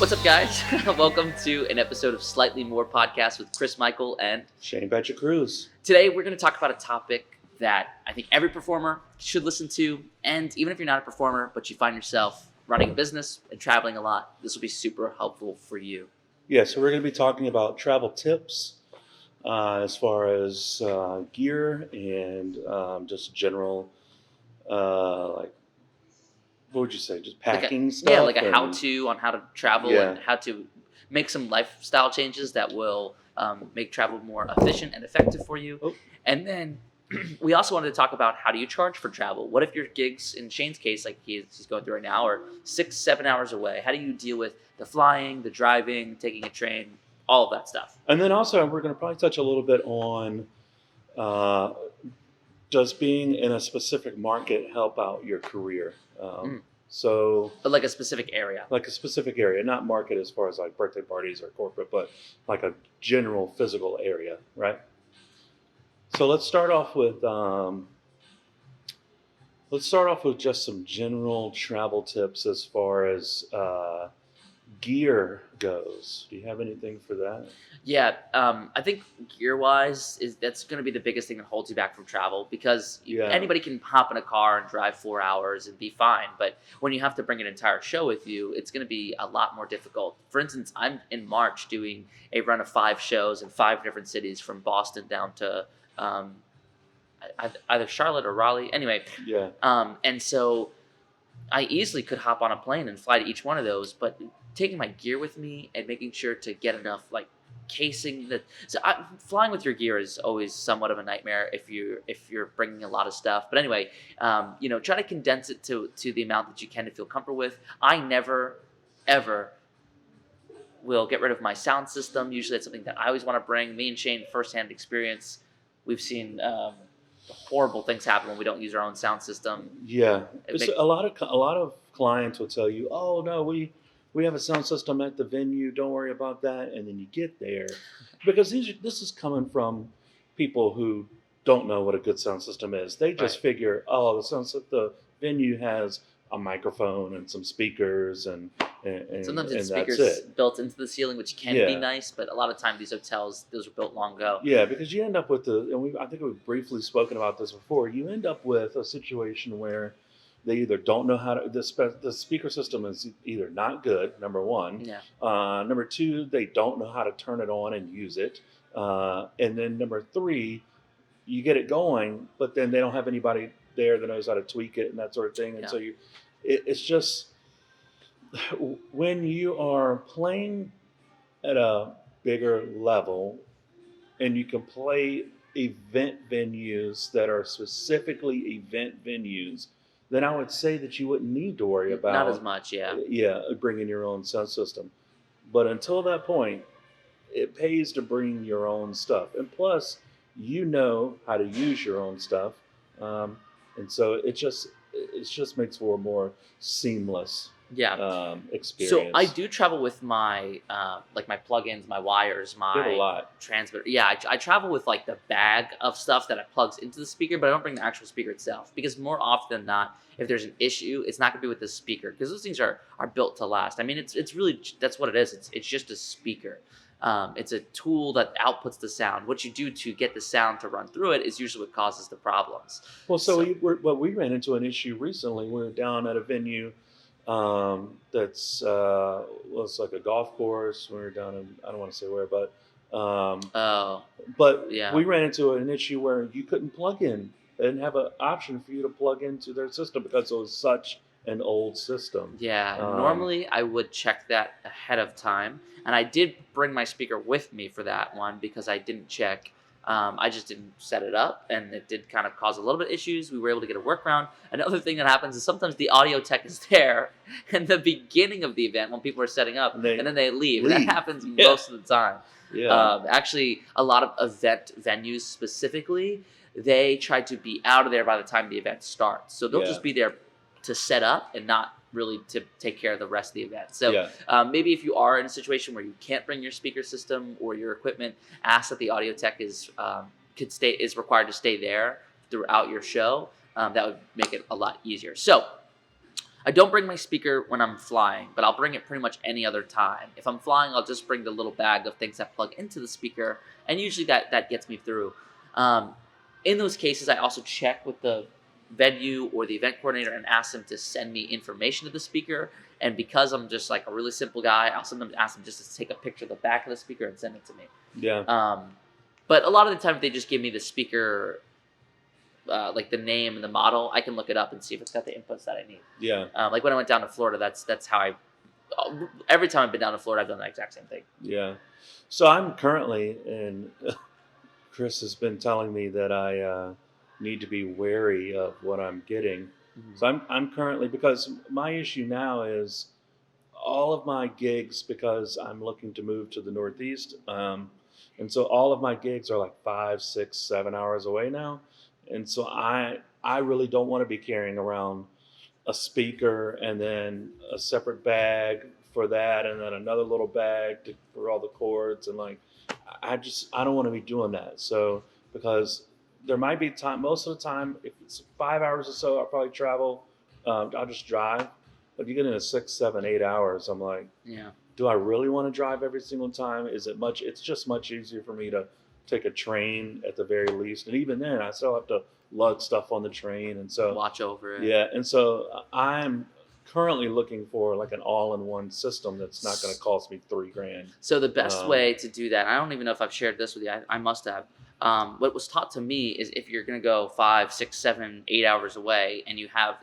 What's up, guys? Welcome to an episode of Slightly More podcast with Chris Michael, and Shane Patrick Cruz. today we're going to talk about a topic that I think every performer should listen to, and even if you're not a performer but you find yourself running a business and traveling a lot, this will be super helpful for you. Yeah, so we're going to be talking about travel tips as far as gear and just general, like, what would you say, just packing stuff? Yeah, like a how-to on how to travel Yeah. and how to make some lifestyle changes that will make travel more efficient and effective for you. Oh. And then we also wanted to talk about how do you charge for travel? What if your gigs, in Shane's case, like he's going through right now, are 6-7 hours away? How do you deal with the flying, the driving, taking a train, all of that stuff? And then also we're going to probably touch a little bit on does being in a specific market help out your career? So, But like a specific area. like a specific area, not market as far as like birthday parties or corporate, but like a general physical area, right? So let's start off with just some general travel tips as far as gear goes. Do you have anything for that? Yeah, I think gear-wise, that's going to be the biggest thing that holds you back from travel, because Yeah. anybody can hop in a car and drive 4 hours and be fine. But when you have to bring an entire show with you, it's going to be a lot more difficult. For instance, I'm in March doing a run of 5 shows in 5 different cities, from Boston down to either Charlotte or Raleigh. Anyway, Yeah. and so I easily could hop on a plane and fly to each one of those, but taking my gear with me and making sure to get enough like casing flying with your gear is always somewhat of a nightmare if you're bringing a lot of stuff. But anyway, try to condense it to the amount that you can to feel comfortable with. I never ever will get rid of my sound system. Usually, it's something that I always want to bring. Me and Shane, firsthand experience, we've seen horrible things happen when we don't use our own sound system. Yeah. A lot of clients will tell you, "Oh no, we have a sound system at the venue. Don't worry about that." And then you get there, because this is coming from people who don't know what a good sound system is. They just Right. figure, "Oh, the venue has a microphone and some speakers and Sometimes it's that's speakers it." built into the ceiling, which can be Yeah. nice, but a lot of time these hotels, those were built long ago. Yeah, because you end up with I think we've briefly spoken about this before. You end up with a situation where they either don't know how to, the speaker system is either not good, number one. Yeah. Number two, they don't know how to turn it on and use it. And then number three, you get it going, but then they don't have anybody there that knows how to tweak it and that sort of thing. And Yeah. so it's just, when you are playing at a bigger level and you can play event venues that are specifically event venues, then I would say that you wouldn't need to worry about Not as much, yeah. bringing your own sound system. But until that point, it pays to bring your own stuff, and plus, you know how to use your own stuff, and so it just makes for a more seamless Yeah. experience. So I do travel with my my plugins, my wires, You have a my lot. transmitter. Yeah, I travel with like the bag of stuff that plugs into the speaker, but I don't bring the actual speaker itself, because more often than not, if there's an issue, it's not going to be with the speaker, because those things are built to last. I mean, it's really, that's what it is. It's just a speaker. It's a tool that outputs the sound. What you do to get the sound to run through it is usually what causes the problems. Well, we ran into an issue recently. We were down at a venue that's was like a golf course. We were down in, I don't want to say where, but Yeah. we ran into an issue where you couldn't plug in. They didn't have an option for you to plug into their system because it was such an old system. Yeah, normally I would check that ahead of time, and I did bring my speaker with me for that one because I didn't check. I just didn't set it up, and it did kind of cause a little bit of issues. We were able to get a workaround. Another thing that happens is sometimes the audio tech is there in the beginning of the event when people are setting up, and then they leave. That happens most of the time. Yeah. Actually, a lot of event venues specifically, they try to be out of there by the time the event starts. So they'll just be there to set up and not really to take care of the rest of the event. So maybe if you are in a situation where you can't bring your speaker system or your equipment, ask that the audio tech is required to stay there throughout your show. That would make it a lot easier. So I don't bring my speaker when I'm flying, but I'll bring it pretty much any other time. If I'm flying, I'll just bring the little bag of things that plug into the speaker, and usually that gets me through. Um, in those cases, I also check with the venue or the event coordinator and ask them to send me information to the speaker. And because I'm just like a really simple guy, I'll sometimes ask them just to take a picture of the back of the speaker and send it to me. Yeah. But a lot of the time, if they just give me the speaker, like the name and the model, I can look it up and see if it's got the inputs that I need. Yeah. Like when I went down to Florida, that's how every time I've been down to Florida, I've done the exact same thing. Yeah. So I'm currently, and Chris has been telling me that I need to be wary of what I'm getting. Mhm. So I'm currently, because my issue now is all of my gigs, because I'm looking to move to the Northeast. And so all of my gigs are like 5, 6, 7 hours away now. And so I really don't want to be carrying around a speaker and then a separate bag for that, and then another little bag for all the cords, and like I don't want to be doing that. So because there might be time, most of the time, if it's 5 hours or so, I'll probably travel. I'll just drive. But you get into 6, 7, 8 hours, I'm like, Yeah. do I really want to drive every single time? Is it much? It's just much easier for me to take a train at the very least, and even then, I still have to lug stuff on the train, and so Watch over it. yeah, and so I'm currently looking for like an all-in-one system that's not going to cost me $3,000. So the best Um, way to do that, I don't even know if I've shared this with you. I must have. What was taught to me is if you're going to go 5, 6, 7, 8 hours away, and you have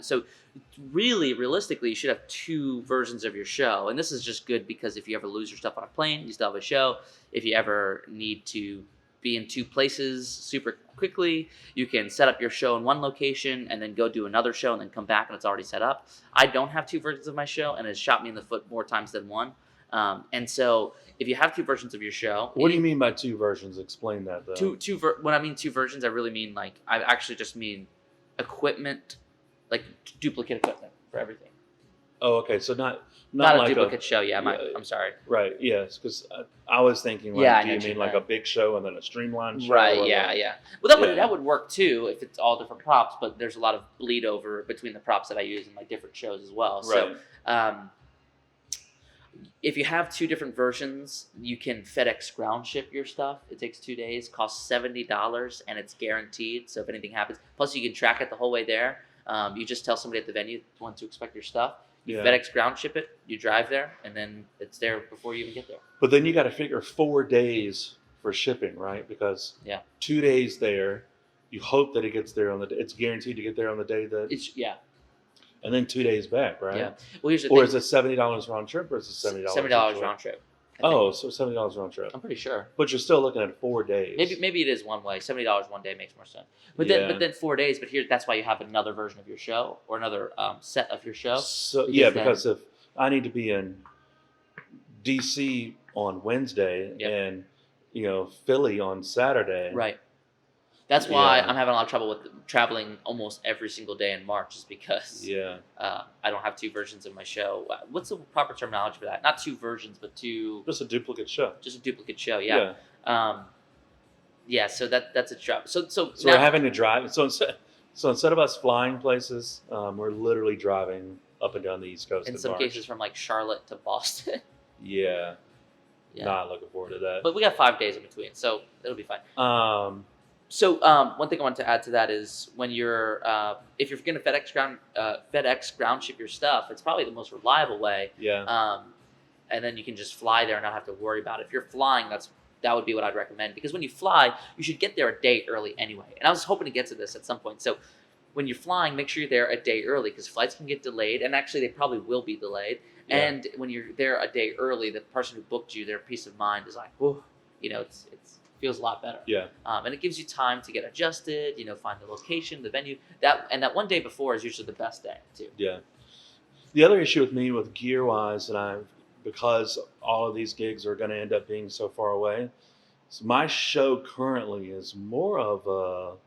really realistically, you should have 2 versions of your show. And this is just good because if you ever lose your stuff on a plane, you still have a show. If you ever need to be in 2 places super quickly, you can set up your show in one location and then go do another show and then come back and it's already set up. I don't have 2 versions of my show, and it's shot me in the foot more times than one. And so if you have 2 versions of your show, what do you mean by 2 versions? Explain that though. when I mean 2 versions, I really mean like I actually just mean equipment, like duplicate equipment for everything. Oh, okay. So not Not a like duplicate show. Yeah, yeah, I'm sorry. right. Yes, because I was thinking like, Yeah, I do know you what you mean like a meant. big show and then a streamlined show? Right. or Yeah. like- Yeah. Well, Yeah. that would work too if it's all different props. But there's a lot of bleed over between the props that I use in like different shows as well. Right. So, if you have 2 different versions, you can FedEx ground ship your stuff. It takes 2 days, costs $70, and it's guaranteed. So if anything happens, plus you can track it the whole way there. You just tell somebody at the venue when to expect your stuff. You Yeah. FedEx ground ship it. You drive there, and then it's there before you even get there. But then you got to figure 4 days for shipping, right? Because Yeah. 2 days there, you hope that it gets there on the. It's guaranteed to get there on the day that, Yeah. and then 2 days back, right? Yeah. Well, here's the Or thing. is it $70 round trip, or is it $70? $70 round trip. I think. Oh, so $70 round trip. I'm pretty sure. But you're still looking at 4 days. Maybe it is one way. $70 one day makes more sense. But Yeah. then 4 days. But that's why you have another version of your show or another set of your show. So because yeah, then- because if I need to be in DC on Wednesday Yep. and Philly on Saturday, Right. That's why Yeah. I'm having a lot of trouble with traveling almost every single day in March, is because Yeah, I don't have 2 versions of my show. What's the proper terminology for that? Not 2 versions, but just a duplicate show. just a duplicate show. Yeah. Yeah. So that's a trouble. So So now, we're having to drive. So instead of us flying places, we're literally driving up and down the East Coast. in in some March. cases from like Charlotte to Boston. Yeah, Yeah. not looking forward to that. But we got 5 days in between, so it'll be fine. So one thing I wanted to add to that is when you're if you're going to FedEx ground ship your stuff, it's probably the most reliable way. Yeah, And then you can just fly there and not have to worry about it. If you're flying, that would be what I'd recommend, because when you fly, you should get there a day early anyway. And I was hoping to get to this at some point. So when you're flying, make sure you're there a day early, because flights can get delayed, and actually they probably will be delayed. Yeah. And when you're there a day early, the person who booked you, their peace of mind is like, whoa, it's feels a lot better. yeah, And it gives you time to get adjusted, find the location, the venue. That one day before is usually the best day too. yeah. The other issue with me with gear wise, because all of these gigs are going to end up being so far away, so my show currently is more of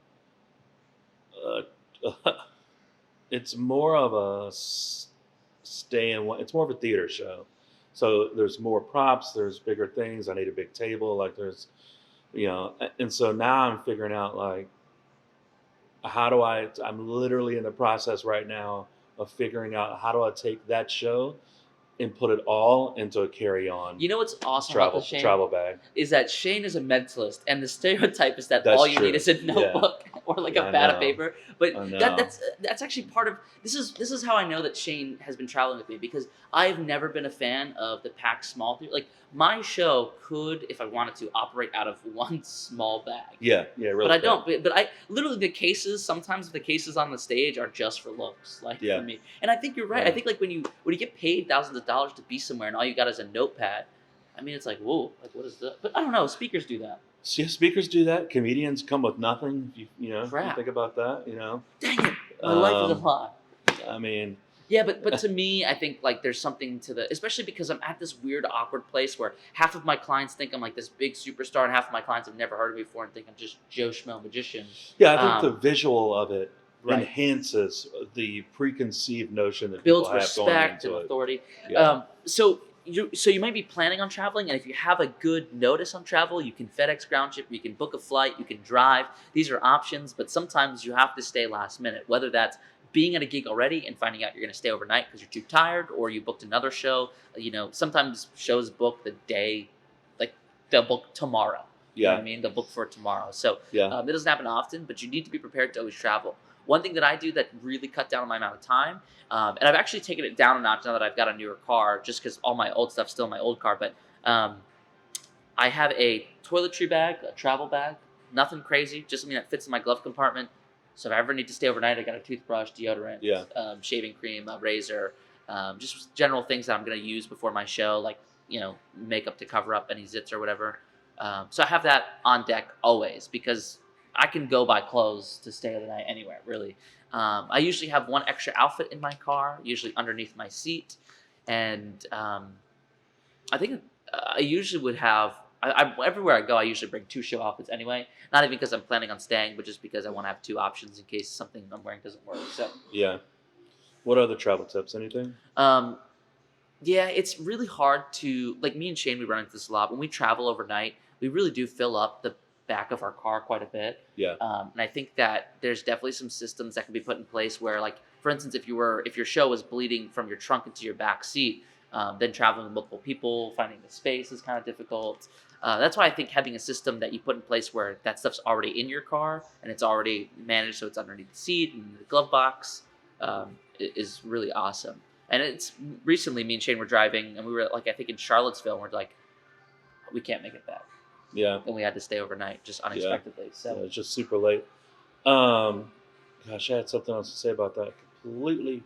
it's more of a stay in one. It's more of a theater show. So there's more props. There's bigger things. I need a big table. Like there's, and so now I'm figuring out like, how do I'm literally in the process right now of figuring out how do I take that show and put it all into a carry-on You know what's awesome about the Shane travel bag. is that Shane is a mentalist, and the stereotype is that That's all you true. need is a Yeah. notebook or like Yeah, a I pad of know. paper. But I know. that's actually part of this is how I know that Shane has been traveling with me, because I've never been a fan of the pack small theory. Like my show could, if I wanted to, operate out of one small bag. Yeah, really. But I could. don't. But I literally the cases. Sometimes the cases on the stage are just for looks, like Yeah. for me. And I think you're right. I Yeah. think like when you get paid thousands of dollars to be somewhere and all you got is a notepad, I mean it's like whoa, like what is that? But I don't know. Speakers do that. See, speakers do that. Comedians come with nothing. You know, Crap. you think about that. You know, Dang it, my life is a lie. I mean, Yeah, but to me, I think like there's something to the, especially because I'm at this weird, awkward place where half of my clients think I'm like this big superstar, and half of my clients have never heard of me before and think I'm just Joe Schmo magician. yeah, I think the visual of it Right. enhances the preconceived notion that Builds people have going respect and into it. authority. Yeah. So you might be planning on traveling, and if you have a good notice on travel, you can FedEx ground ship, you can book a flight, you can drive. These are options, but sometimes you have to stay last minute, whether that's being at a gig already and finding out you're going to stay overnight because you're too tired, or you booked another show. You know, sometimes shows book the day, like they'll book tomorrow. You know what I mean? They'll book for tomorrow. So Yeah. it doesn't happen often, but you need to be prepared to always travel. One thing that I do that really cut down on my amount of time, and I've actually taken it down a notch now that I've got a newer car, just because all my old stuff's still in my old car. But I have a toiletry bag, a travel bag, nothing crazy, just something that fits in my glove compartment. So if I ever need to stay overnight, I got a toothbrush, deodorant, shaving cream, a razor, just general things that I'm going to use before my show, like makeup to cover up any zits or whatever. So I have that on deck always because I can go buy clothes to stay the night anywhere, really. I usually have one extra outfit in my car, usually underneath my seat. And I think I usually would have, everywhere I go, I usually bring 2 show outfits anyway. Not even because I'm planning on staying, but just because I want to have 2 options in case something I'm wearing doesn't work. So Yeah. What other travel tips? Anything? Yeah, it's really hard to, like me and Shane, we run into this a lot. When we travel overnight, we really do fill up the back of our car quite a bit. Yeah. And I think that there's definitely some systems that can be put in place where, like, for instance, if your show was bleeding from your trunk into your back seat, then traveling with multiple people, finding the space is kind of difficult. That's why I think having a system that you put in place where that stuff's already in your car and it's already managed, so it's underneath the seat and the glove box, is really awesome. And it's recently, me and Shane were driving, and we were like, I think in Charlottesville, and we're like, we can't make it back. Yeah. And we had to stay overnight just unexpectedly. So it's just super late. Gosh, I had something else to say about that. Completely.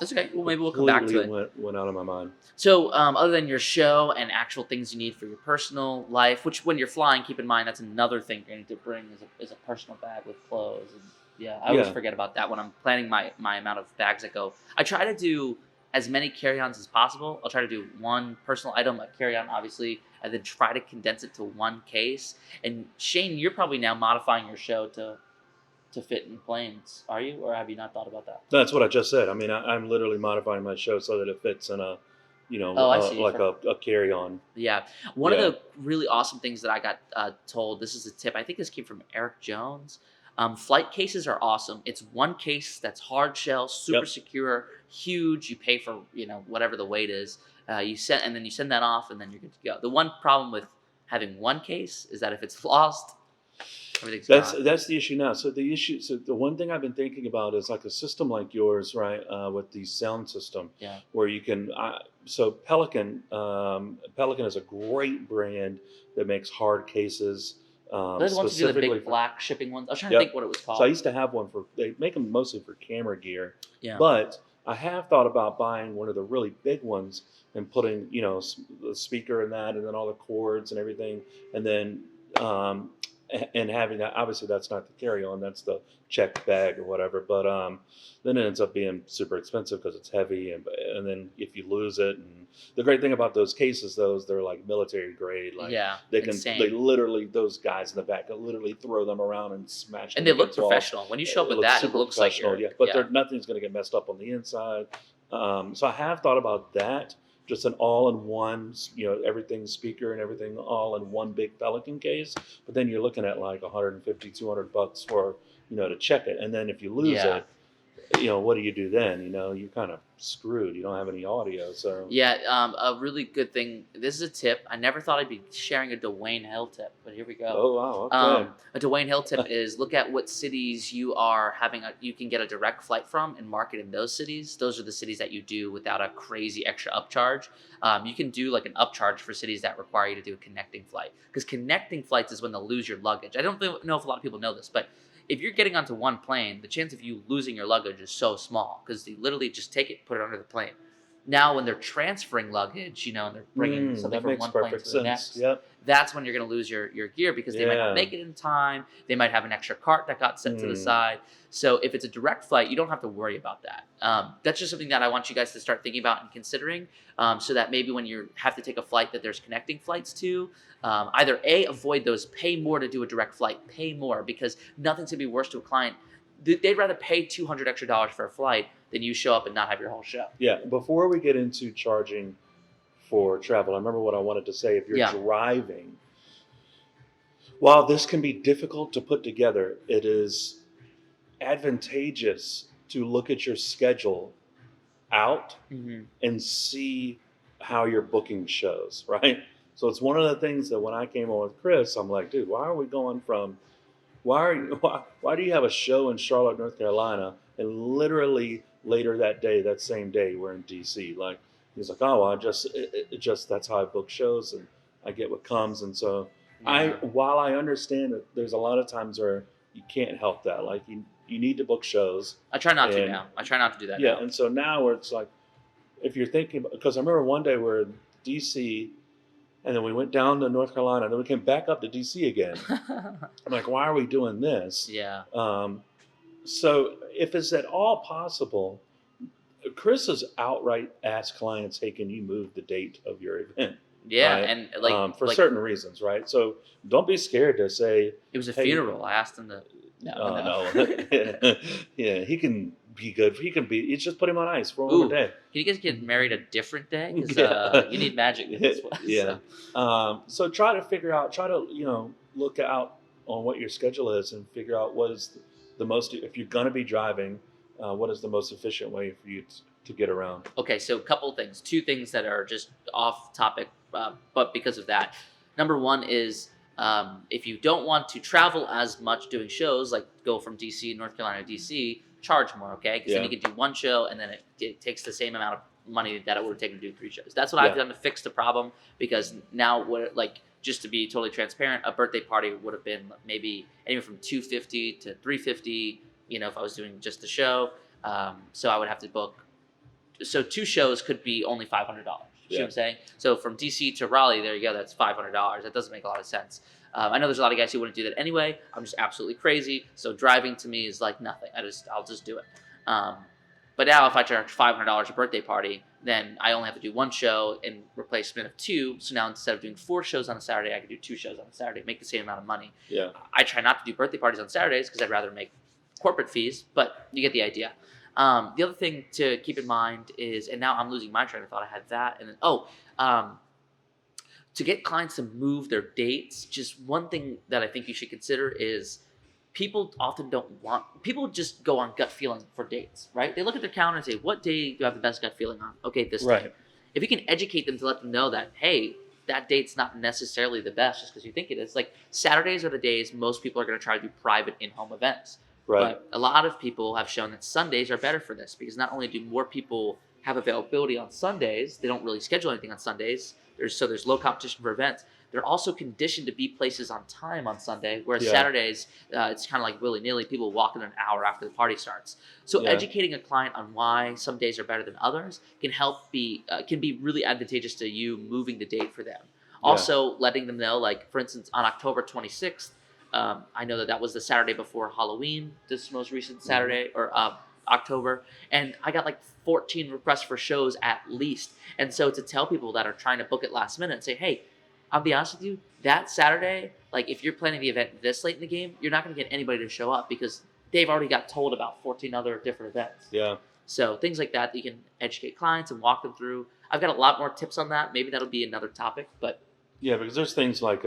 That's okay. Well, maybe we'll come back to it. Went out of my mind. So, other than your show and actual things you need for your personal life, which when you're flying, keep in mind that's another thing you need to bring is a personal bag with clothes. And yeah, I always forget about that when I'm planning my amount of bags that go. I try to do as many carry-ons as possible. I'll try to do one personal item, a carry-on, obviously, and then try to condense it to one case. And Shane, you're probably now modifying your show to fit in planes, are you? Or have you not thought about that? That's what I just said. I mean, I'm literally modifying my show so that it fits in a, like a carry-on. Yeah. One of the really awesome things that I got told, this is a tip, I think this came from Eric Jones. Flight cases are awesome. It's one case that's hard shell, super secure, huge. You pay for whatever the weight is. You send that off, and then you're good to go. The one problem with having one case is that if it's lost, everything's gone. That's the issue now. So the one thing I've been thinking about is like a system like yours, right? With the sound system, where you can. So Pelican is a great brand that makes hard cases. Those the ones who do the big black shipping ones. I was trying to think what it was called. So I used to have one they make them mostly for camera gear. Yeah. But I have thought about buying one of the really big ones and putting, the speaker in that, and then all the cords and everything, and then and having that. Obviously, that's not the carry-on; that's the checked bag or whatever. But then it ends up being super expensive because it's heavy, and then if you lose it, and the great thing about those cases, they're like military grade. Like they literally, those guys in the back can literally throw them around and smash them. And they look professional. When you show up with that, it looks like but nothing's going to get messed up on the inside. So I have thought about that. Just an all-in-one, everything speaker and everything all in one big Pelican case. But then you're looking at like $150, $200 for, to check it. And then if you lose it, what do you do then? You're kind of screwed. You don't have any audio, so Yeah, a really good thing. This is a tip. I never thought I'd be sharing a Dwayne Hill tip, but here we go. oh wow, okay, A Dwayne Hill tip is look at what cities you are you can get a direct flight from and market in those cities. Those are the cities that you do without a crazy extra upcharge. You can do like an upcharge for cities that require you to do a connecting flight, because connecting flights is when they'll lose your luggage. I don't know if a lot of people know this, but if you're getting onto one plane, the chance of you losing your luggage is so small because they literally just take it, put it under the plane. Now, when they're transferring luggage, and they're bringing something that from makes one plane perfect to the sense. next, Yep. that's when you're going to lose your gear because they might not Yeah. make it in time. They might have an extra cart that got set to the Mm. side. So if it's a direct flight, you don't have to worry about that. That's just something that I want you guys to start thinking about and considering, so that maybe when you have to take a flight that there's connecting flights to, either avoid those, pay more to do a direct flight, pay more, because nothing's going to be worse to a client. They'd rather pay $200 extra for a flight than you show up and not have your whole show. Yeah. Before we get into charging for travel, I remember what I wanted to say. If you're Yeah. driving, while this can be difficult to put together, it is advantageous to look at your schedule out Mm-hmm. and see how your booking shows, right? So it's one of the things that when I came on with Chris, I'm like, dude, why are we going from why do you have a show in Charlotte, North Carolina, and literally later that same day, we're in DC? Like, he's like, oh, well, it just that's how I book shows, and I get what comes. And so Yeah. while I understand that there's a lot of times where you can't help that, like you need to book shows. I try not to And- now. I try not to do that Yeah, now. and so now where it's like, if you're thinking, because I remember one day we're in DC, and then we went down to North Carolina, and then we came back up to DC again. I'm like, why are we doing this? Yeah. So if it's at all possible, Chris has outright asked clients, hey, can you move the date of your event? Yeah, Right. and like For like certain reasons, right? So don't be scared to say, it was a hey, funeral. I asked him to. No. no. Yeah, he can be good. You just put him on ice for one Ooh. more day. Can you guys get married a different day? Because Yeah. you need magic in this one. Yeah. So try to look out on what your schedule is and figure out what is the most, if you're going to be driving, what is the most efficient way for you to get around. Okay, so a couple of things. Two things that are just off topic, but because of that. Number one is if you don't want to travel as much doing shows, like go from DC, North Carolina to DC, charge more, okay? Because then Yeah. you can do one show and then it takes the same amount of money that it would have taken to do 3 shows. That's what I've Yeah. done to fix the problem, because now just to be totally transparent, a birthday party would have been maybe anywhere from $250 to $350, if I was doing just the show. So I would have to book. So 2 shows could be only $500. You see what I'm saying? So from DC to Raleigh, there you go. That's $500. That doesn't make a lot of sense. I know there's a lot of guys who wouldn't do that anyway. I'm just absolutely crazy. So driving to me is like nothing. I'll just do it. But now if I charge $500 a birthday party, then I only have to do 1 show in replacement of 2. So now instead of doing 4 shows on a Saturday, I could do 2 shows on a Saturday, make the same amount of money. Yeah. I try not to do birthday parties on Saturdays because I'd rather make corporate fees, but you get the idea. The other thing to keep in mind is, and now I'm losing my train of thought. I had that, and then to get clients to move their dates, just one thing that I think you should consider is people often people just go on gut feeling for dates, right? They look at their calendar and say, what day do I have the best gut feeling on? Okay, this Right. day. If you can educate them to let them know that, hey, that date's not necessarily the best just because you think it is. Like Saturdays are the days most people are going to try to do private in-home events. Right. But a lot of people have shown that Sundays are better for this, because not only do more people have availability on Sundays, they don't really schedule anything on Sundays. There's low competition for events. They're also conditioned to be places on time on Sunday, whereas Yeah. Saturdays, it's kind of like willy-nilly. People walk in an hour after the party starts. So Yeah. educating a client on why some days are better than others can be really advantageous to you moving the date for them. Also, letting them know, like, for instance, on October 26th, I know that was the Saturday before Halloween, this most recent Saturday, or October, and I got like 14 requests for shows at least. And so to tell people that are trying to book it last minute and say, hey, I'll be honest with you, that Saturday, like if you're planning the event this late in the game, you're not going to get anybody to show up because they've already got told about 14 other different events. Yeah. So things like that you can educate clients and walk them through. I've got a lot more tips on that. Maybe that'll be another topic, but Yeah, because there's things like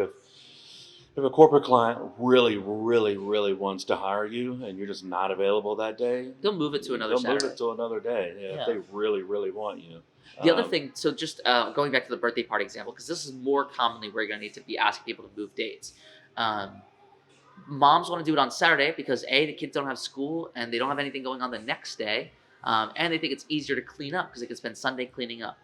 If a corporate client really, really, really wants to hire you and you're just not available that day, They'll move it to another they'll move Saturday. it to another day. Yeah, if Yeah. they really, really want you. The other Um, thing, so just going back to the birthday party example, because this is more commonly where you're going to need to be asking people to move dates. Um, Moms want to do it on Saturday because the kids don't have school and they don't have anything going on the next day, and they think it's easier to clean up because they can spend Sunday cleaning up.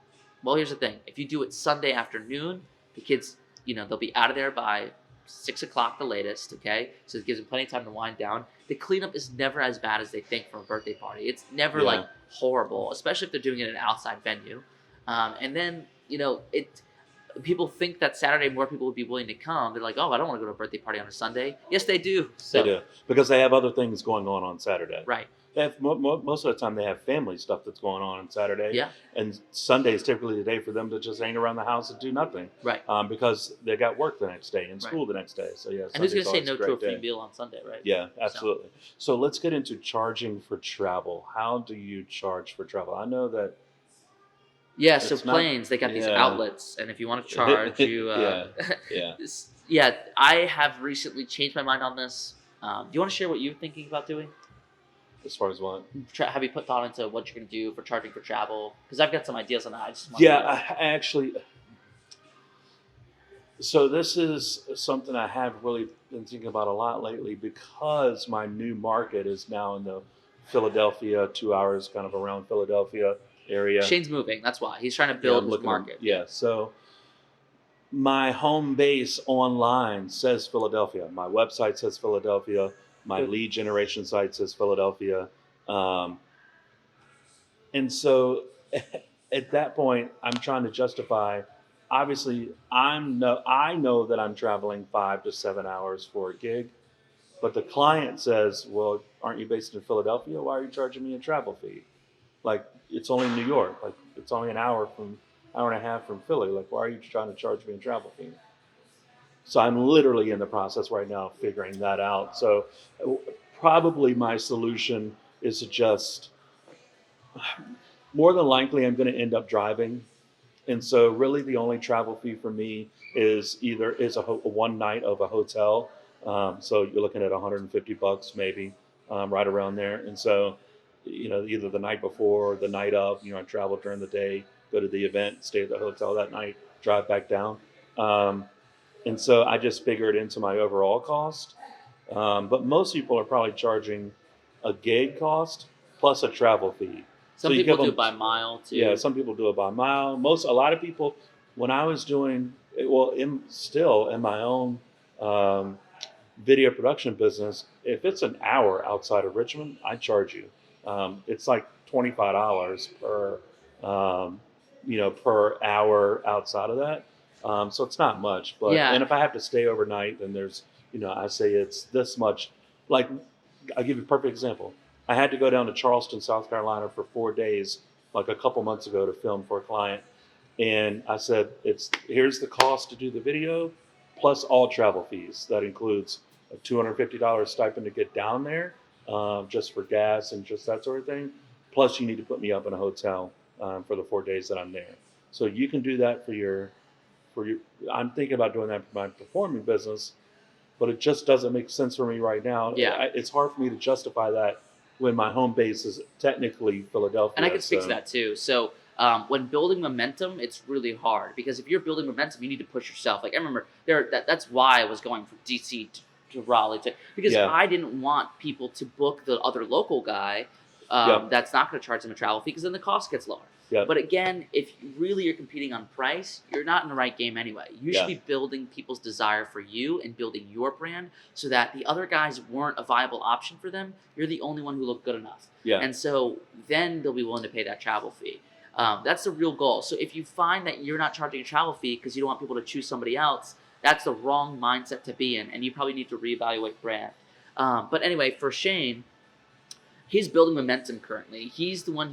Well, here's the thing: if you do it Sunday afternoon, the kids, they'll be out of there by 6 o'clock the latest. Okay, so it gives them plenty of time to wind down. The cleanup is never as bad as they think for a birthday party. It's never like yeah. horrible, especially if they're doing it in an outside venue. And then it people think that Saturday more people would be willing to come. They're like, oh, I don't want to go to a birthday party on a Sunday. Yes, they do. They So do because they have other things going on Saturday. right, They have most of the time they have family stuff that's going on Saturday, yeah, and Sunday is typically the day for them to just hang around the house and do nothing, right. because they got work the next day and Right. school the next day. So yeah, And who's gonna Sunday's say always no a to a great free day. meal on Sunday, right? Yeah, absolutely. So let's get into charging for travel. How do you charge for travel? I know that Yeah. So it's not. planes, they got these Yeah, outlets, and if you want to charge, you. yeah, yeah. Yeah. I have recently changed my mind on this. Do you want to share what you're thinking about doing? As far as what? Have you put thought into what you're gonna do for charging for travel? Because I've got some ideas on that. I just want Yeah, to. I actually. So this is something I have really been thinking about a lot lately because my new market is now in the Philadelphia, 2 hours kind of around Philadelphia area. Shane's moving. That's why he's trying to Yeah, build I'm his looking. market. Yeah, so my home base online says Philadelphia. My website says Philadelphia. My Good. lead generation site says Philadelphia. Um, and so at that point, I'm trying to justify. Obviously, I know that I'm traveling 5 to 7 hours for a gig, but the client says, "Well, aren't you based in Philadelphia? Why are you charging me a travel fee? Like it's only New York. Like it's only an hour and a half from Philly. Like why are you trying to charge me a travel fee?" So I'm literally in the process right now of figuring that out. So probably my solution is to just more than likely I'm going to end up driving, and so really the only travel fee for me is either a one night of a hotel. So you're looking at $150 maybe, right around there. And so, either the night before or the night of, I travel during the day, go to the event, stay at the hotel that night, drive back down. Um, and so I just figure it into my overall cost. But most people are probably charging a gig cost plus a travel fee. So Some you people give do them, it by mile too. yeah, some people do it by mile. A lot of people, when I was doing, well, still in my own um, video production business, if it's an hour outside of Richmond, I charge you. It's like $25 um, per hour outside of that. So it's not much, Yeah. and if I have to stay overnight, then there's, I say it's this much. Like, I'll give you a perfect example. I had to go down to Charleston, South Carolina for 4 days, like a couple months ago, to film for a client. And I said, here's the cost to do the video, plus all travel fees. That includes a $250 stipend to get down there, just for gas and just that sort of thing. Plus, you need to put me up in a hotel for the 4 days that I'm there. So you can do that for your. I'm thinking about doing that for my performing business, but it just doesn't make sense for me right now. Yeah. It's hard for me to justify that when my home base is technically Philadelphia. And I can speak to so- that too. So when building momentum, it's really hard because if you're building momentum, you need to push yourself. Like I remember that's why I was going from DC to Raleigh because Yeah. I didn't want people to book the other local guy Yep. that's not going to charge them a travel fee because then the cost gets lower. Yep. But again, if really you're competing on price, you're not in the right game anyway. You should Yeah. be building people's desire for you and building your brand so that the other guys weren't a viable option for them. You're the only one who looked good enough. Yeah. And so then they'll be willing to pay that travel fee. That's the real goal. So if you find that you're not charging a travel fee because you don't want people to choose somebody else, that's the wrong mindset to be in, and you probably need to reevaluate brand. But anyway, for Shane, he's building momentum currently. He's the one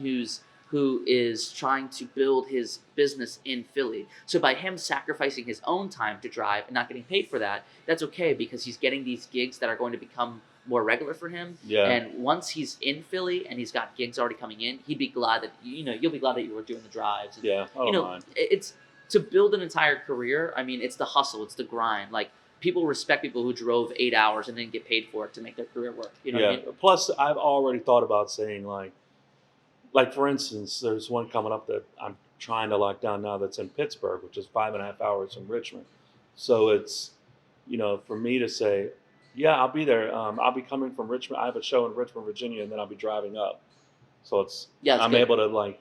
who is trying to build his business in Philly. So by him sacrificing his own time to drive and not getting paid for that, that's okay because he's getting these gigs that are going to become more regular for him. Yeah. And once he's in Philly and he's got gigs already coming in, he'd be glad that you'll be glad that you were doing the drives. And, Yeah. I don't mind. it's to build an entire career. I mean, it's the hustle, it's the grind. Like people respect people who drove 8 hours and didn't get paid for it to make their career work. You know what I mean? Plus, I've already thought about saying like for instance, there's one coming up that I'm trying to lock down now that's in Pittsburgh, which is 5.5 hours from Richmond. So it's, for me to say, yeah, I'll be there. I'll be coming from Richmond. I have a show in Richmond, Virginia, and then I'll be driving up. So Yeah, it's I'm good. able to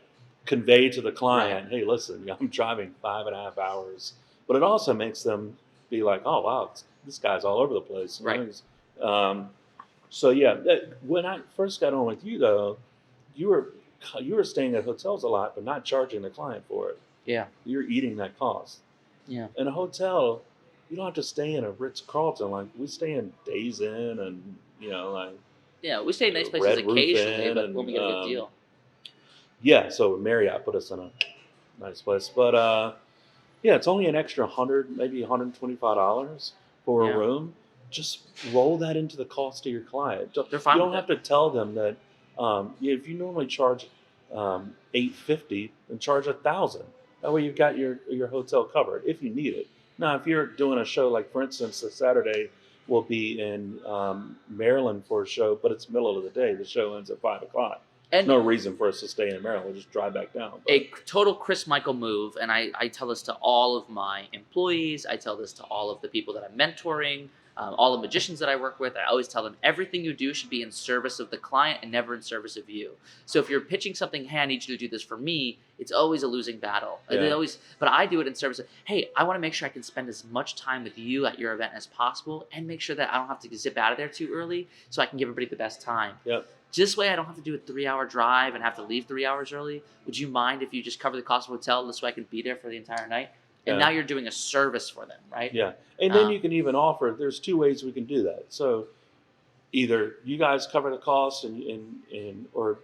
convey to the Right. client, hey, listen, I'm driving 5.5 hours. But it also makes them be like, oh wow, this guy's all over the place. Right. Um, so yeah, when I first got on with you though, you were you were staying at hotels a lot, but not charging the client for it. Yeah. You're eating that cost. Yeah. In a hotel, you don't have to stay in a Ritz Carlton. Like we stay in Days Inn, and Yeah. We stay in nice places Red Roof occasionally, Inn, but when we get a good deal. yeah. So Marriott put us in a nice place, but yeah, it's only an extra maybe $125 for Yeah. a room. Just roll that into the cost of your client. They're fine You don't with have to tell them that. If you normally charge $850, then charge $1,000. That way you've got your hotel covered if you need it. Now, if you're doing a show like, for instance, this Saturday we'll be in Maryland for a show, but it's middle of the day. The show ends at 5 o'clock. And No reason for us to stay in Maryland. We'll just drive back down. But, a total Chris Michael move, and I tell this to all of my employees. I tell this to all of the people that I'm mentoring, all the magicians that I work with. I always tell them everything you do should be in service of the client and never in service of you. So if you're pitching something, hey, I need you to do this for me, it's always a losing battle. Yeah. But I do it in service of, hey, I want to make sure I can spend as much time with you at your event as possible, and make sure that I don't have to zip out of there too early, so I can give everybody the best time. Yep. This way I don't have to do a 3-hour drive and have to leave 3 hours early. Would you mind if you just cover the cost of a hotel this way I can be there for the entire night? And Yeah. now you're doing a service for them, right? Yeah. And then Um, you can even offer, there's two ways we can do that. So either you guys cover the cost or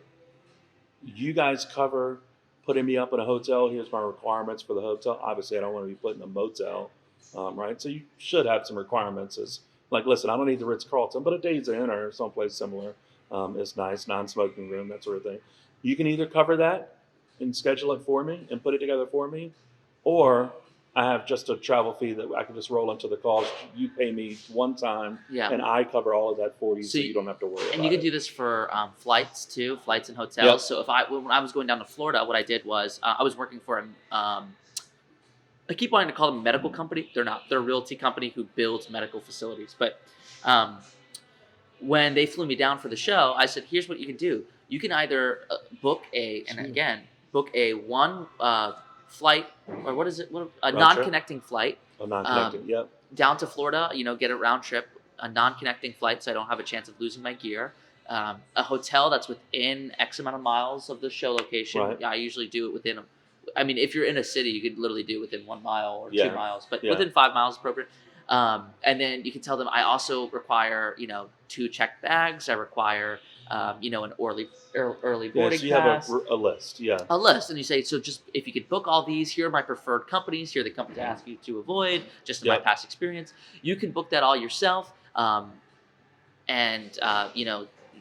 you guys cover putting me up in a hotel. Here's my requirements for the hotel. Obviously, I don't want to be put in a motel, right? So you should have some requirements. As like, listen, I don't need the Ritz Carlton, but a Days Inn or someplace similar is nice, non-smoking room, that sort of thing. You can either cover that and schedule it for me and put it together for me, or I have just a travel fee that I can just roll into the cost. You pay me one time, Yeah. and I cover all of that for you, So so you- you don't have to worry about And you can it. do this for flights too, flights and hotels. Yep. So when I was going down to Florida, what I did was I was working for I keep wanting to call them a medical company. They're not. They're a realty company who builds medical facilities. But when they flew me down for the show, I said, "Here's what you can do. You can either book a one flight, or what is it? A Round trip? non-connecting flight Oh, non-connected. Yep. down to Florida. Get a round trip, a non-connecting flight, so I don't have a chance of losing my gear. A hotel that's within X amount of miles of the show location. Right. I usually do it within. If you're in a city, you could literally do it within 1 mile or Yeah. 2 miles, but Yeah. within 5 miles is appropriate. And then you can tell them I also require 2 checked bags. I require an early Yeah, boarding so you pass. have a list. Yeah. A list, and you say, so just if you could book all these, here are my preferred companies, here are the companies I ask you to avoid, just in my Yep. past experience. You can book that all yourself, and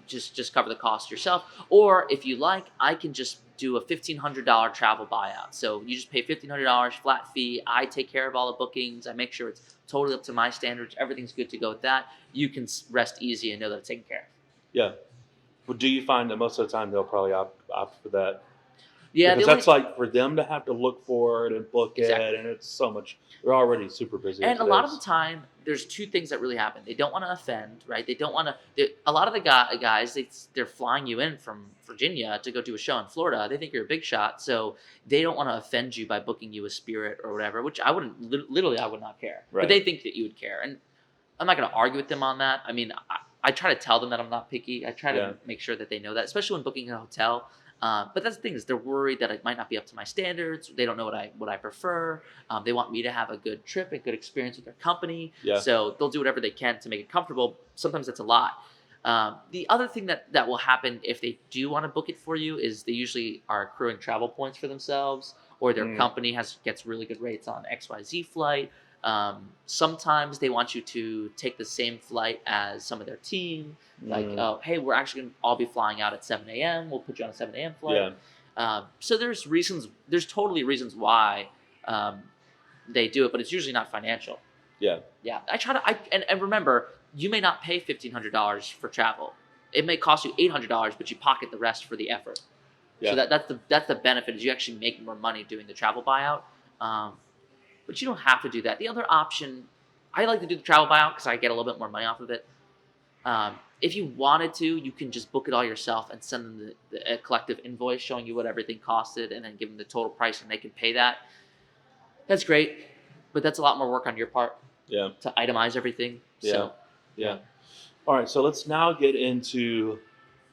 just cover the cost yourself. Or if you like, I can just do a $1,500 travel buyout. So you just pay $1,500 flat fee. I take care of all the bookings. I make sure it's totally up to my standards. Everything's good to go with that. You can rest easy and know that it's taken care of. Yeah. But do you find that most of the time they'll probably opt for that? Yeah, Because that's like for them to have to look for it and book Exactly. it, and it's so much. They're already super busy. And as a it lot of is. the time, there's 2 things that really happen. They don't want to offend, right? They don't want to. A lot of the guys, they're flying you in from Virginia to go do a show in Florida. They think you're a big shot, so they don't want to offend you by booking you a Spirit or whatever. Which I wouldn't. Literally, I would not care. Right. But they think that you would care, and I'm not going to argue with them on that. I try to tell them that I'm not picky. I try to Yeah. make sure that they know that, especially when booking a hotel. But that's the thing, is they're worried that it might not be up to my standards. They don't know what I prefer. They want me to have a good trip, a good experience with their company. Yeah. So they'll do whatever they can to make it comfortable. Sometimes that's a lot. The other thing that will happen if they do want to book it for you is they usually are accruing travel points for themselves, or their company gets really good rates on XYZ flight. Sometimes they want you to take the same flight as some of their team. Like, oh, hey, we're actually going to all be flying out at 7 a.m. We'll put you on a 7 a.m. flight. Yeah. So there's totally reasons why they do it, but it's usually not financial. Yeah. Yeah, I try to. And remember, you may not pay $1,500 for travel. It may cost you $800, but you pocket the rest for the effort. So Yeah. that's the benefit is you actually make more money doing the travel buyout. Um, but you don't have to do that. The other option, I like to do the travel buyout because I get a little bit more money off of it. If you wanted to, you can just book it all yourself and send them a collective invoice showing you what everything costed, and then give them the total price, and they can pay that. That's great, but that's a lot more work on your part Yeah. to itemize everything. Yeah. So Yeah. All right. So let's now get into,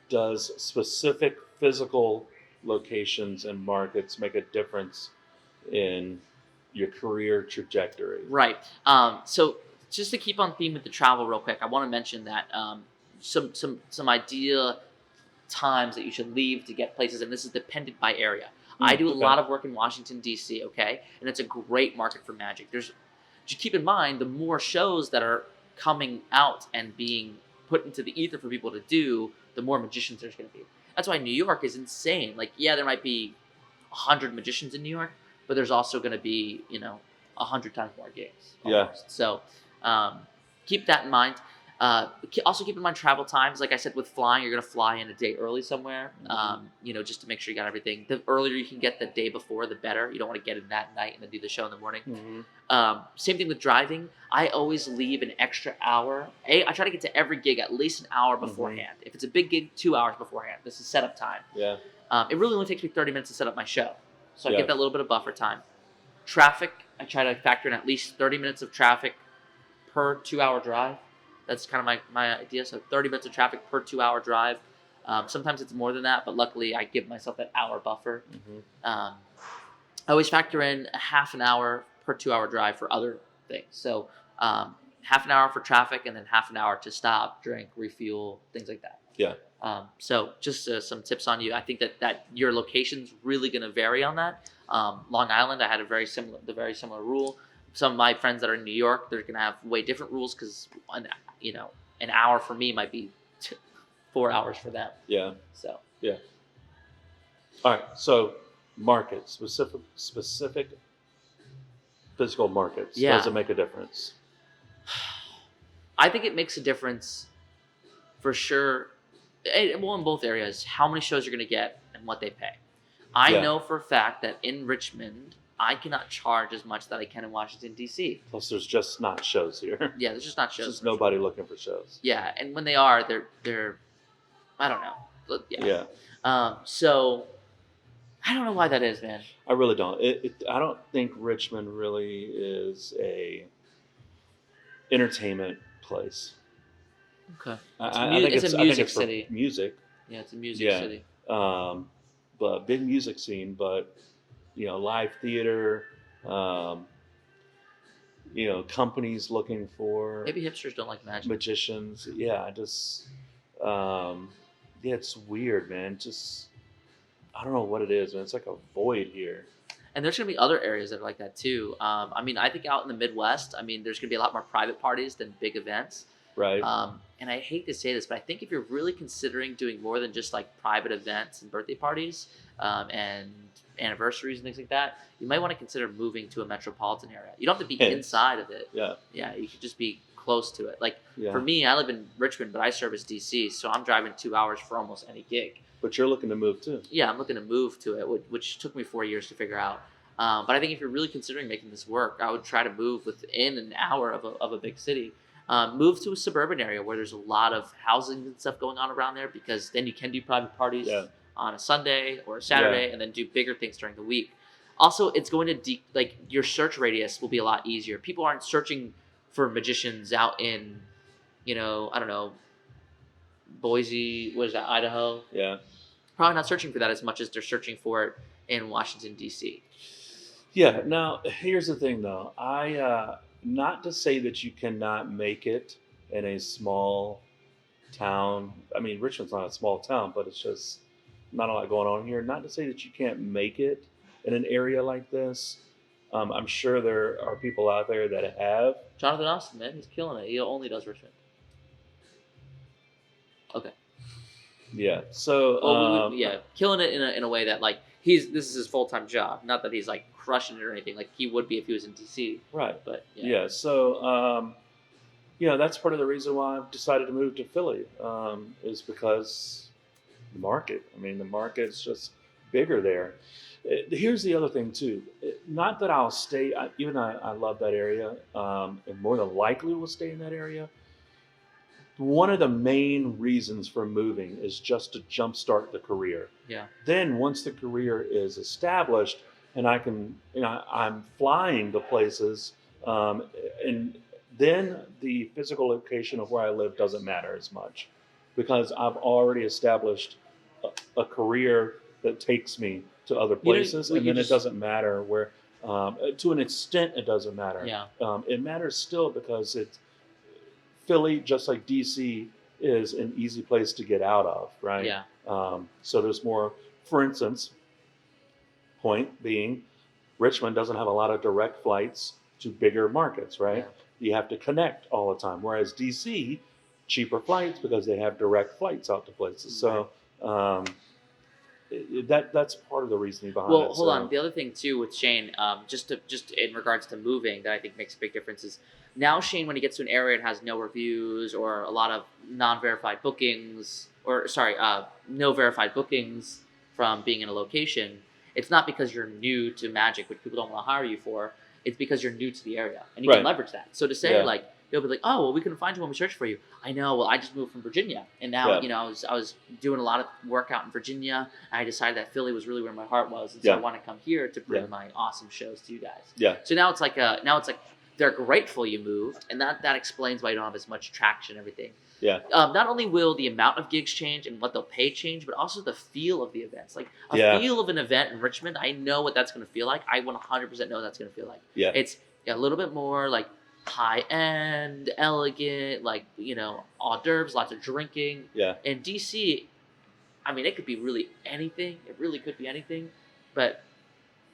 does specific physical locations and markets make a difference in your career trajectory? right. So just to keep on theme with the travel real quick, I want to mention that some idea times that you should leave to get places, and this is dependent by area. I do a Okay. lot of work in Washington D.C. Okay, and it's a great market for magic. Just keep in mind the more shows that are coming out and being put into the ether for people to do, the more magicians there's going to be. That's why New York is insane. Like, yeah, there might be 100 magicians in New York, but there's also going to be 100 times more gigs. Yeah. Almost. So keep that in mind. Also keep in mind travel times. Like I said, with flying, you're going to fly in a day early somewhere. Just to make sure you got everything. The earlier you can get the day before, the better. You don't want to get in that night and then do the show in the morning. Same thing with driving. I always leave an extra hour. I try to get to every gig at least an hour beforehand. If it's a big gig, 2 hours beforehand. This is setup time. Yeah. It really only takes me 30 minutes to set up my show. So I Yeah. get that little bit of buffer time. Traffic, I try to factor in at least 30 minutes of traffic per 2-hour drive. That's kind of my idea. So 30 minutes of traffic per 2-hour drive. Sometimes it's more than that, but luckily I give myself that hour buffer. I always factor in a half an hour per 2-hour drive for other things. So half an hour for traffic, and then half an hour to stop, drink, refuel, things like that. Yeah. So just some tips on you. I think that your location's really going to vary on that. Long Island, I had the very similar rule. Some of my friends that are in New York, they're going to have way different rules because an hour for me might be 4 hours for them. Yeah. So Yeah. All right. So markets, specific physical markets. Yeah. Does it make a difference? I think it makes a difference for sure. Well, in both areas, how many shows you're going to get and what they pay. I Yeah. know for a fact that in Richmond, I cannot charge as much that I can in Washington, D.C. Plus, there's just not shows here. Yeah, there's just not There's shows. just nobody looking for shows. Yeah, and when they are, they're I don't know. But yeah. Yeah. So I don't know why that is, man. I really don't. I don't think Richmond really is a entertainment place. Okay. I think it's a I think music it's for city. music. Yeah, it's a music Yeah. city. But big music scene, but live theater, companies looking for Maybe hipsters don't like magic. magicians. Yeah, it's weird, man. Just, I don't know what it is, man. It's like a void here. And there's going to be other areas that are like that too. I think out in the Midwest, there's going to be a lot more private parties than big events. Right. And I hate to say this, but I think if you're really considering doing more than just like private events and birthday parties and anniversaries and things like that, you might want to consider moving to a metropolitan area. You don't have to be inside of it. Yeah. Yeah, you could just be close to it. Like Yeah. for me, I live in Richmond, but I service DC, so I'm driving 2 hours for almost any gig. But you're looking to move too. Yeah, I'm looking to move to it, which took me 4 years to figure out. But I think if you're really considering making this work, I would try to move within an hour of a big city. Move to a suburban area where there's a lot of housing and stuff going on around there, because then you can do private parties on a Sunday or a Saturday, and then do bigger things during the week. Also, it's going to your search radius will be a lot easier. People aren't searching for magicians out in, I don't know, Boise, what is that, Idaho? Yeah. Probably not searching for that as much as they're searching for it in Washington, D.C. Yeah. Now, here's the thing, though. Not to say that you cannot make it in a small town. I mean, Richmond's not a small town, but it's just not a lot going on here. Not to say that you can't make it in an area like this. I'm sure there are people out there that have. Jonathan Austin, man, he's killing it. He only does Richmond. Okay. Yeah. So. Killing it in a way that this is his full-time job. Not that he's like crushing it or anything. Like he would be if he was in DC. Right. But yeah, Yeah. So, that's part of the reason why I've decided to move to Philly, is because the market. I mean, the market's just bigger there. Here's the other thing too. Not that I'll stay. I love that area, and more than likely will stay in that area. One of the main reasons for moving is just to jumpstart the career. yeah, Then once the career is established, and I can, I'm flying to places, um, and then the physical location of where I live doesn't matter as much, because I've already established a career that takes me to other you know, places, we and could then it just doesn't matter where. To an extent, it doesn't matter. yeah. It matters still because it's Philly, just like DC, is an easy place to get out of, right? Yeah, So there's more. For instance, point being, Richmond doesn't have a lot of direct flights to bigger markets, yeah. right? You have to connect all the time. Whereas DC, cheaper flights because they have direct flights out to places. So um, that's part of the reasoning behind Well, it. hold on. So The other thing too with Shane, just in regards to moving, that I think makes a big difference is now Shane, when he gets to an area and has no reviews or a lot of non-verified bookings, or sorry, no verified bookings from being in a location, it's not because you're new to Magic, which people don't want to hire you for. It's because you're new to the area, and you can right, leverage that. So to say yeah, like, they'll be like, oh, well, we couldn't find you when we searched for you. I know. Well, I just moved from Virginia, and now yeah, I was doing a lot of work out in Virginia. And I decided that Philly was really where my heart was, and so I yeah, want to come here to bring yeah, my awesome shows to you guys. yeah, So now it's like they're grateful you moved, and that explains why you don't have as much traction and everything. yeah, Not only will the amount of gigs change and what they'll pay change, but also the feel of the events. Like a yeah, feel of an event in Richmond, I know what that's going to feel like. I 100% know what that's going to feel like. yeah, It's a little bit more like high end, elegant, like hors d'oeuvres, lots of drinking. yeah, In DC, I mean, it could be really anything. It really could be anything, but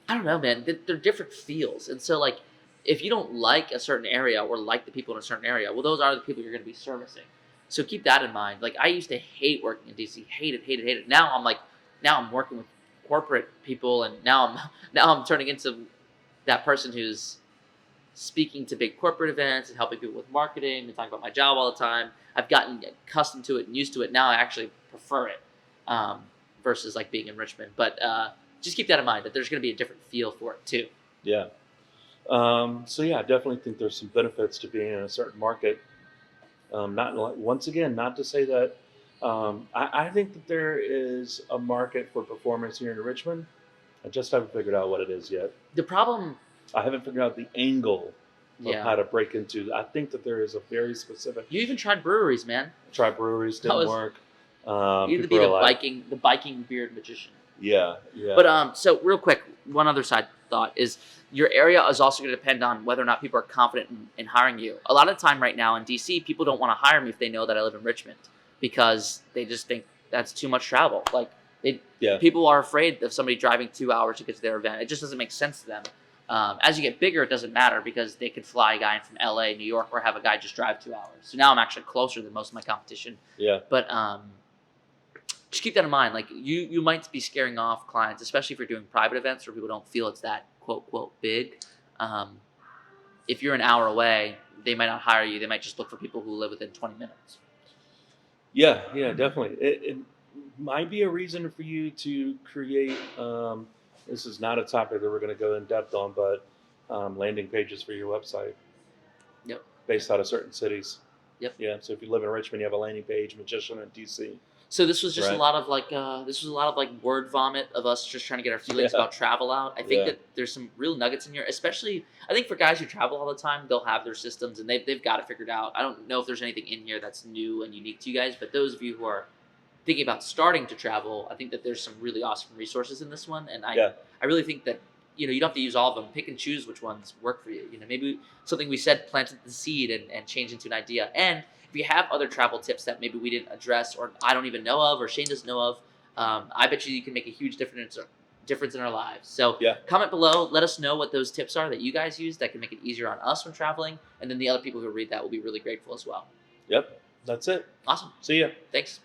I don't know, man. They're different feels, and so like, if you don't like a certain area or like the people in a certain area, well, those are the people you're going to be servicing. So keep that in mind. Like, I used to hate working in DC, hate it, hate it, hate it. Now I'm working with corporate people, and now I'm turning into that person who's speaking to big corporate events and helping people with marketing and talking about my job all the time. I've gotten accustomed to it and used to it. Now I actually prefer it, versus like being in Richmond. But just keep that in mind that there's going to be a different feel for it too. yeah. So yeah, I definitely think there's some benefits to being in a certain market. Once again, not to say that I think that there is a market for performance here in Richmond. I just haven't figured out what it is yet. The problem, I haven't figured out the angle of yeah, how to break into. I think that there is a very specific. you even tried breweries, man. Try breweries That didn't was work. you need to People be are like, the biking beard magician. yeah, yeah, But so real quick, one other side thought is your area is also going to depend on whether or not people are confident in hiring you. A lot of the time right now in DC, people don't want to hire me if they know that I live in Richmond because they just think that's too much travel. Like yeah, people are afraid of somebody driving 2 hours to get to their event. It just doesn't make sense to them. As you get bigger, it doesn't matter because they could fly a guy in from LA, New York, or have a guy just drive 2 hours. So now I'm actually closer than most of my competition. yeah, But just keep that in mind. Like you might be scaring off clients, especially if you're doing private events where people don't feel it's that quote big. If you're an hour away, they might not hire you. They might just look for people who live within 20 minutes. yeah, yeah. Definitely, it might be a reason for you to create. This is not a topic that we're going to go in depth on, but landing pages for your website. Yep. Based out of certain cities. Yep. Yeah. So if you live in Richmond, you have a landing page, Magician in DC. So this was just Right. a lot of word vomit of us just trying to get our feelings Yeah. about travel out. I think Yeah. that there's some real nuggets in here, especially I think for guys who travel all the time, they'll have their systems and they've got it figured out. I don't know if there's anything in here that's new and unique to you guys, but those of you who are thinking about starting to travel, I think that there's some really awesome resources in this one, and Yeah. I really think that you don't have to use all of them. Pick and choose which ones work for you. Maybe something we said planted the seed and changed into an idea. And if you have other travel tips that maybe we didn't address or I don't even know of or Shane doesn't know of, I bet you can make a huge difference in our lives. So Yeah. comment below. Let us know what those tips are that you guys use that can make it easier on us when traveling. And then the other people who read that will be really grateful as well. Yep. That's it. Awesome. See ya. Thanks.